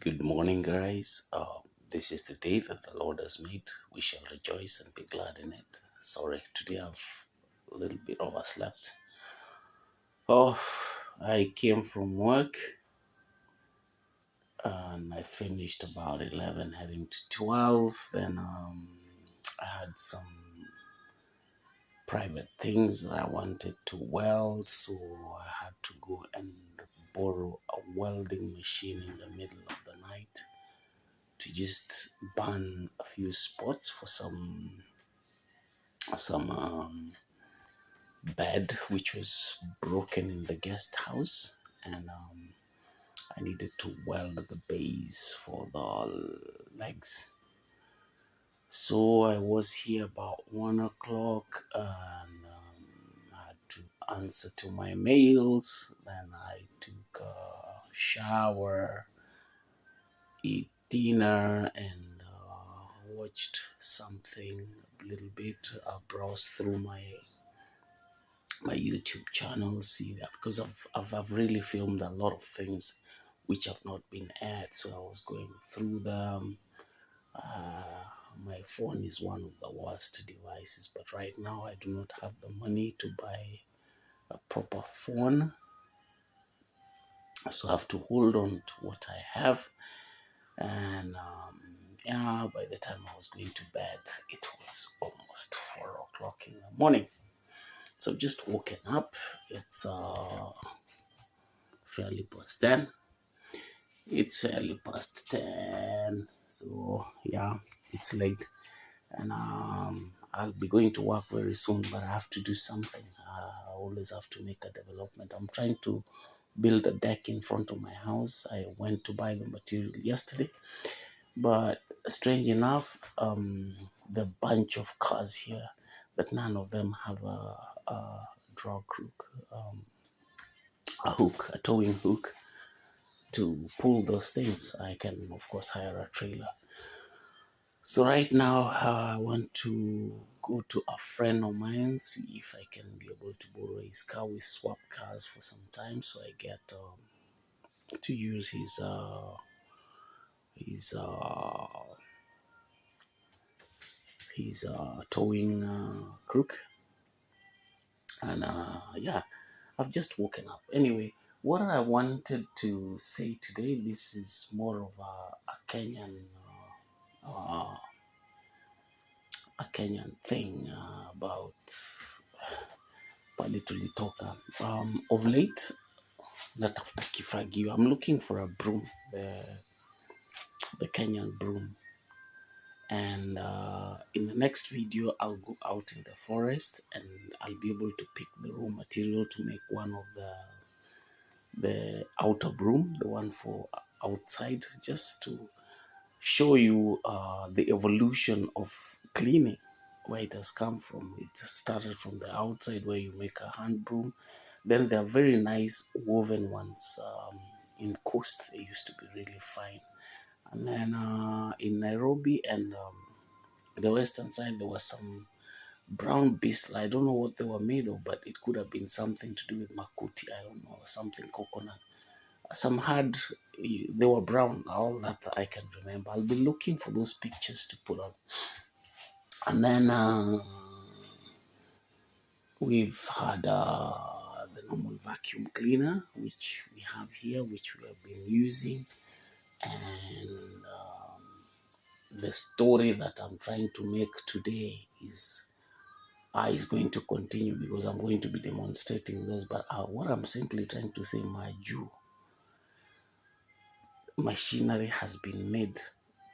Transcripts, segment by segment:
Good morning, guys. This is the day that the Lord has made. We shall rejoice and be glad in it. Sorry, today I've a little bit overslept. Oh, I came from work and I finished about 11, heading to 12. Then I had some private things that I wanted to weld, so I had to go and borrow a welding machine in the middle of the night to just burn a few spots for some bed which was broken in the guest house, and I needed to weld the base for the legs. So I was here about 1 o'clock and I had to answer to my mails. Then I took a shower, eat dinner, and watched something a little bit. Browsed through my YouTube channel, see that because I've really filmed a lot of things which have not been aired. So I was going through them. My phone is one of the worst devices, but right now I do not have the money to buy a proper phone, so I have to hold on to what I have. And yeah, by the time I was going to bed, it was almost 4 o'clock in the morning. So I've just woken up. It's fairly past 10. It's fairly past 10. So yeah, it's late. And I'll be going to work very soon, but I have to do something. I always have to make a development. I'm trying to build a deck in front of my house. I went to buy the material yesterday, but strange enough, the bunch of cars here, that none of them have a draw hook, a towing hook to pull those things. I can, of course, hire a trailer. So right now, I want to go to a friend of mine, see if I can be able to borrow his car. We swap cars for some time, so I get to use his towing crook. And yeah, I've just woken up. Anyway, what I wanted to say today, this is more of a Kenyan. Uh, a Kenyan thing about Palitulitoka. Of late, not after Kifagio, I'm looking for a broom, the Kenyan broom. And in the next video, I'll go out in the forest and I'll be able to pick the raw material to make one of the outer broom, the one for outside, just to show you the evolution of cleaning, where it has come from. It started from the outside where you make a hand broom. Then there are very nice woven ones. In Coast, they used to be really fine. And then in Nairobi and the western side, there was some brown beast. I don't know what they were made of, but it could have been something to do with makuti. I don't know, something coconut. Some had, they were brown, all that I can remember. I'll be looking for those pictures to put up. And then we've had the normal vacuum cleaner, which we have here, which we have been using. And the story that I'm trying to make today is going to continue because I'm going to be demonstrating those. But what I'm simply trying to say, Maju, machinery has been made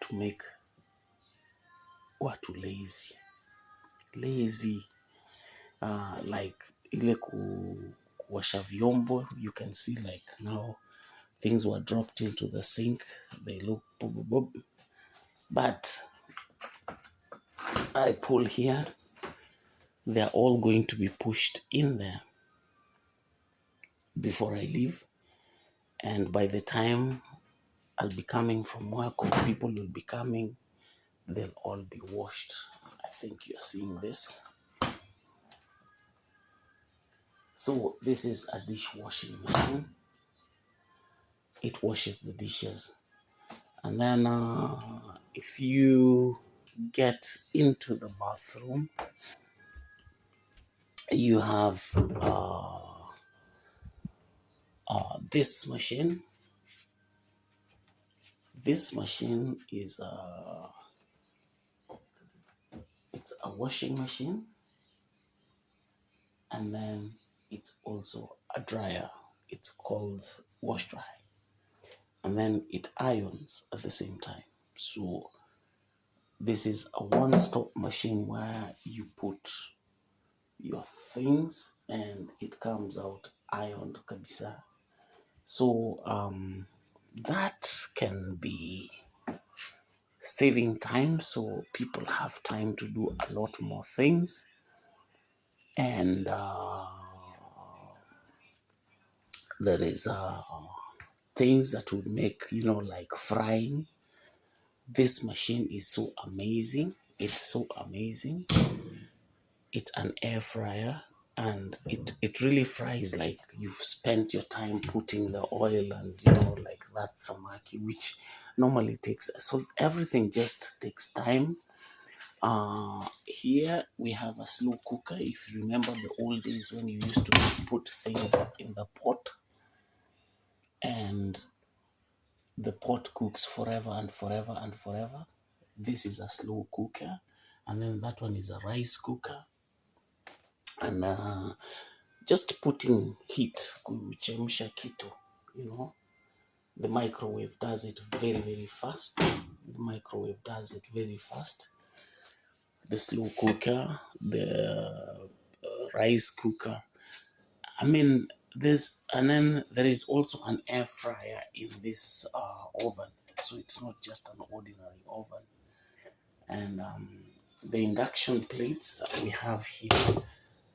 to make watu lazy, like ile kuosha vyombo. You can see like now things were dropped into the sink, they look bob, bob, bob. But I pull here, they're all going to be pushed in there before I leave. And by the time I'll be coming from work or people will be coming, they'll all be washed. I think you're seeing this. So this is a dishwashing machine. It washes the dishes. And then if you get into the bathroom, you have this machine. This machine is it's a washing machine, and then it's also a dryer. It's called wash dry, and then it irons at the same time. So this is a one-stop machine where you put your things and it comes out ironed kabisa. So that can be saving time, so people have time to do a lot more things. And there is things that would make, like frying. This machine is so amazing. It's so amazing. It's an air fryer, and it really fries like you've spent your time putting the oil and like that samaki, which normally takes, so everything just takes time. Here we have a slow cooker. If you remember the old days when you used to put things in the pot and the pot cooks forever and forever and forever, this is a slow cooker. And then that one is a rice cooker. And just putting heat, kuchemsha kitu, the microwave does it very, very fast. The microwave does it very fast. The slow cooker, the rice cooker. I mean, and then there is also an air fryer in this oven. So it's not just an ordinary oven. And the induction plates that we have here,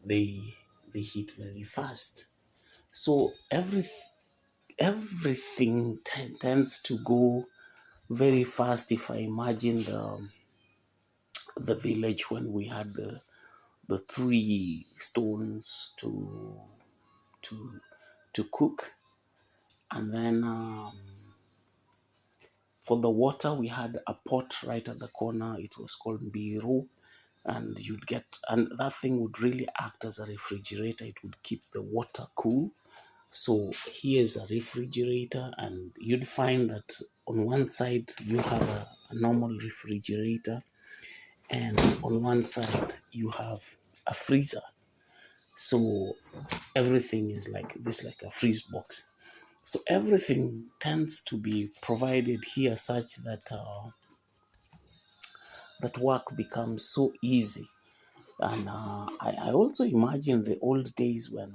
they heat very fast. So everything tends to go very fast. If I imagine the village when we had the three stones to to cook, and then for the water we had a pot right at the corner. It was called biru, and and that thing would really act as a refrigerator. It would keep the water cool. So here's a refrigerator, and you'd find that on one side you have a normal refrigerator, and on one side you have a freezer. So everything is like this, like a freeze box. So everything tends to be provided here such that that work becomes so easy. And I also imagine the old days when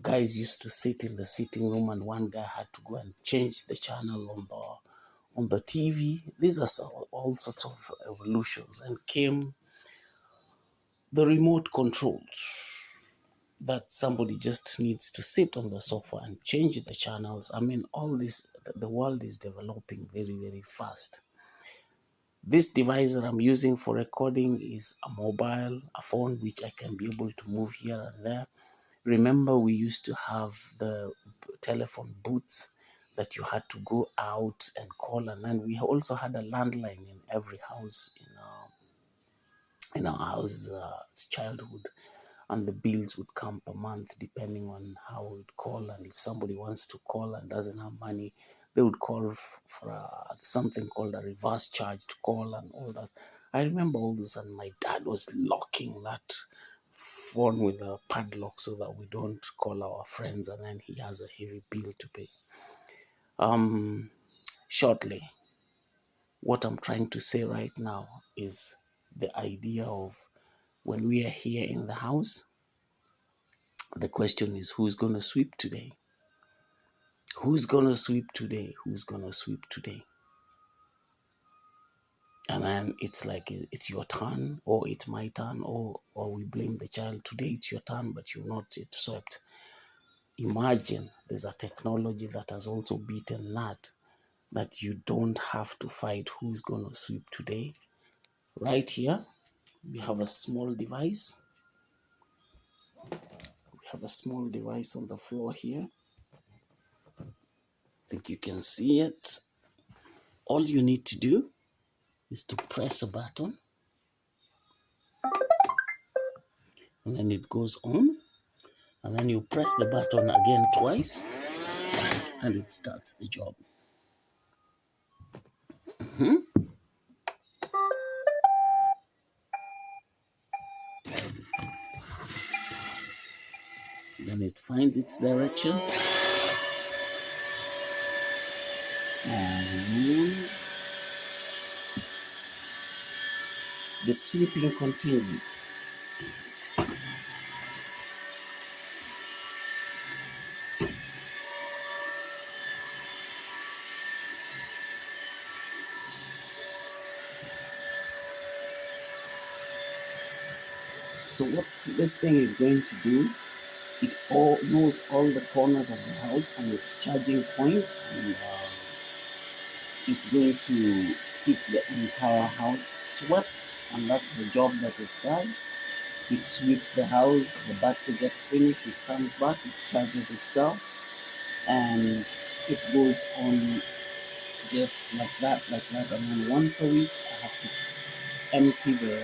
guys used to sit in the sitting room, and one guy had to go and change the channel on the TV. These are all sorts of evolutions, and came the remote controls that somebody just needs to sit on the sofa and change the channels. I mean, all this, the world is developing very, very fast. This device that I'm using for recording is a mobile, a phone, which I can be able to move here and there. Remember, we used to have the telephone booths that you had to go out and call, and then we also had a landline in every house in our house as childhood, and the bills would come per month depending on how we would call. And if somebody wants to call and doesn't have money, they would call for something called a reverse charged call and all that. I remember all this, and my dad was locking that phone with a padlock so that we don't call our friends, and then he has a heavy bill to pay. Shortly, what I'm trying to say right now is the idea of when we are here in the house, the question is, who's going to sweep today? Who's going to sweep today? Who's going to sweep today? And then it's like, it's your turn, or it's my turn, or we blame the child. Today it's your turn, but you're not yet swept. Imagine there's a technology that has also beaten that you don't have to fight who's going to sweep today. Right here, we have a small device. We have a small device on the floor here. I think you can see it. all you need to do is to press a button, and then it goes on, and then you press the button again twice, and it starts the job. Then it finds its direction, and the sweeping continues. So what this thing is going to do, it all knows all the corners of the house and its charging point, and it's going to keep the entire house swept, and that's the job that it does. It sweeps the house, the battery gets finished, it comes back, it charges itself, and it goes on just like that, and then once a week I have to empty the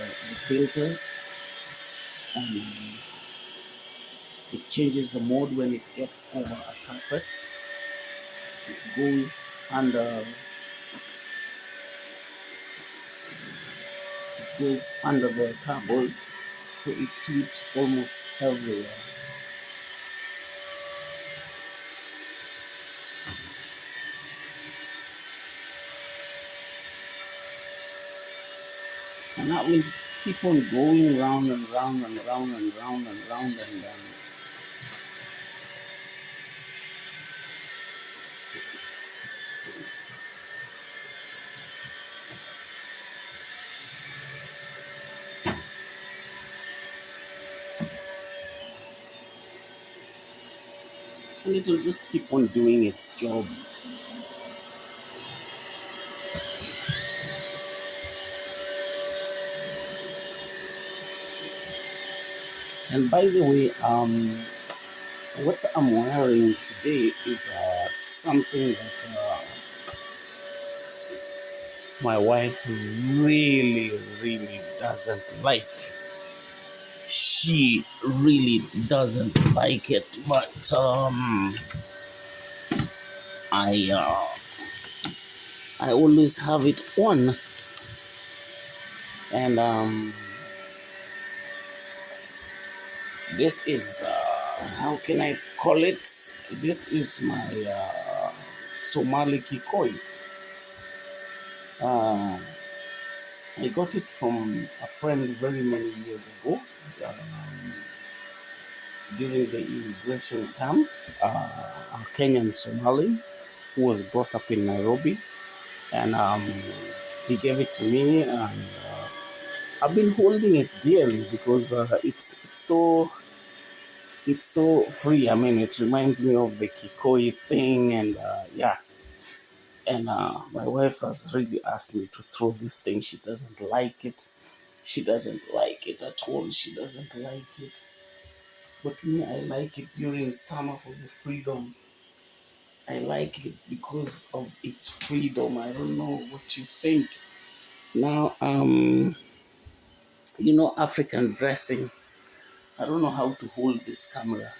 filters, and it changes the mode when it gets over a carpet. It goes under the cupboards, so it sweeps almost everywhere. And that will keep on going round and round and round and round and round and it will just keep on doing its job. And by the way, what I'm wearing today is something that my wife really, really doesn't like. She really doesn't like it, but I always have it on, and this is how can I call it? This is my Somali kikoi. I got it from a friend very many years ago during the immigration camp. A Kenyan Somali who was brought up in Nairobi, and he gave it to me, and I've been holding it dearly because it's so free. I mean, it reminds me of the Kikoi thing, and yeah. And my wife has really asked me to throw this thing. She doesn't like it. She doesn't like it at all. She doesn't like it. But me, I like it during summer for the freedom. I like it because of its freedom. I don't know what you think. Now, African dressing. I don't know how to hold this camera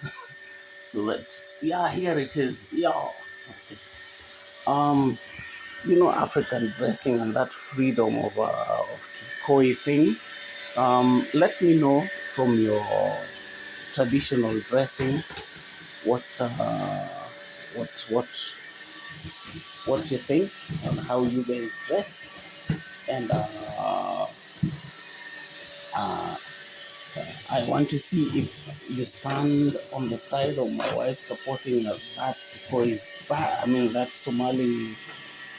so that, yeah, here it is. Yeah. Okay. African dressing and that freedom of Kikoi thing. Let me know from your traditional dressing what what what what you think and how you guys dress, and uh, I want to see if you stand on the side of my wife supporting that Kikoi is bad. I mean, that Somali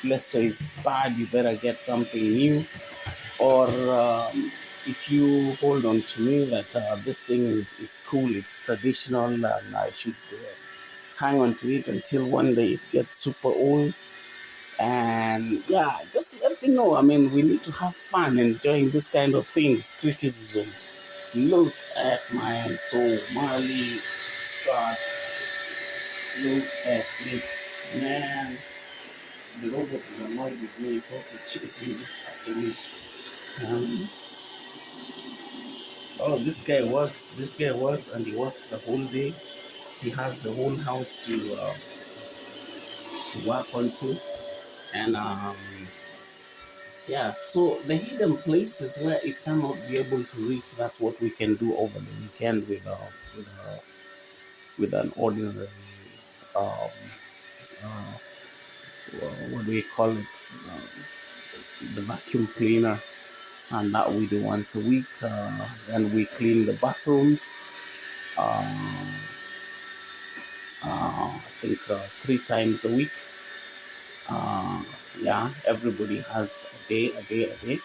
Leicester is bad. You better get something new, or if you hold on to me that this thing is cool, it's traditional, and I should hang on to it until one day it gets super old. And yeah, just let me know. I mean, we need to have fun enjoying this kind of things. Criticism. Look at my Somali skirt. Look at it, man. The robot is annoyed with me. It's also chasing just after me. Um, oh, this guy works. This guy works, and he works the whole day. He has the whole house to work onto, and yeah. So the hidden places where it cannot be able to reach. That's what we can do over the weekend with, uh, with an ordinary um, uh, what do we call it? The vacuum cleaner, and that we do once a week. Then we clean the bathrooms. Uh, I think 3 times a week. Uh, yeah, everybody has a day.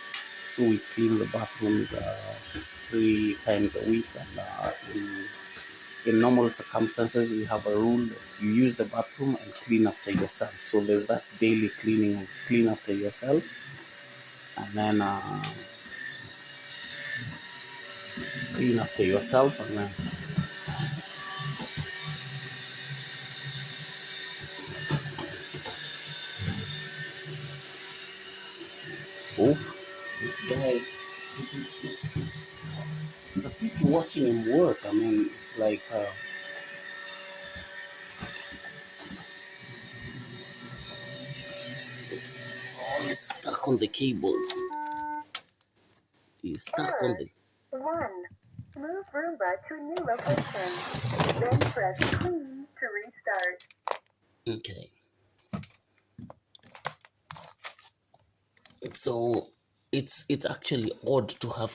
So we clean the bathrooms 3 times a week, and in normal circumstances, we have a rule that you use the bathroom and clean after yourself. So there's that daily cleaning of clean after yourself, and then clean after yourself, and then oh, this guy, it's a pity watching him work. I mean, it's like it's always stuck on the cables. He's stuck on the. 1. Move Roomba to new location. Then press clean to restart. Okay, so it's actually odd to have